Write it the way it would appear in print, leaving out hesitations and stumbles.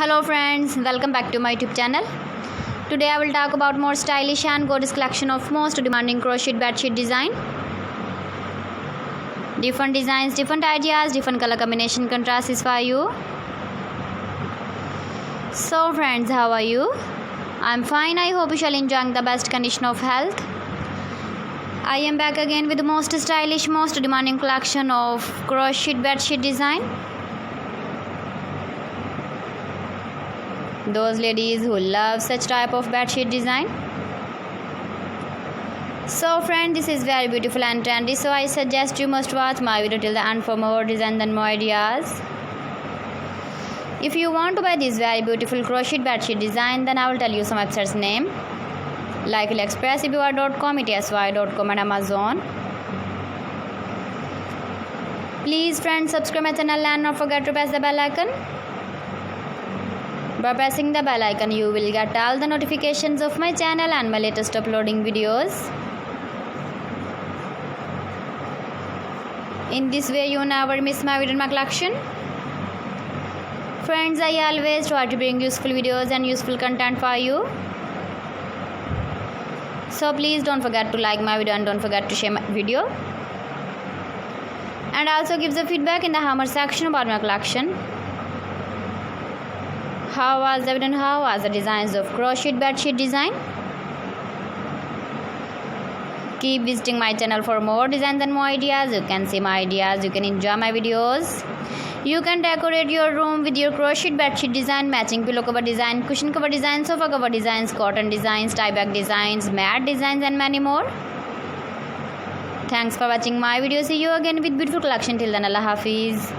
Hello friends, welcome back to my YouTube channel. Today I will talk about more stylish and gorgeous collection of most demanding crochet bedsheet design. Different designs, different ideas, different color combination contrasts is for you. So friends, how are you? I'm fine. I hope you shall enjoy the best condition of health. I am back again with the most stylish, most demanding collection of crochet bedsheet design. Those ladies who love such type of bedsheet design. So friend, this is very beautiful and trendy, so I suggest you must watch my video till the end for more designs and more ideas. If you want to buy this very beautiful crochet bedsheet design, then I will tell you some websites name like AliExpress, ebay.com, etsy.com and Amazon. Please friends, subscribe my channel and not forget to press the bell icon. By pressing the bell icon, you will get all the notifications of my channel and my latest uploading videos. In this way, you never miss my video in my collection. Friends, I always try to bring useful videos and useful content for you. So please don't forget to like my video and don't forget to share my video. And also give the feedback in the comment section about my collection. How was the video and how was the designs of crochet bedsheet design? Keep visiting my channel for more designs and more ideas. You can see my ideas, you can enjoy my videos. You can decorate your room with your crochet bedsheet design, matching pillow cover design, cushion cover design, sofa cover designs, cotton designs, tie back designs, mat designs and many more. Thanks for watching my video. See you again with beautiful collection. Till then, Allah Hafiz.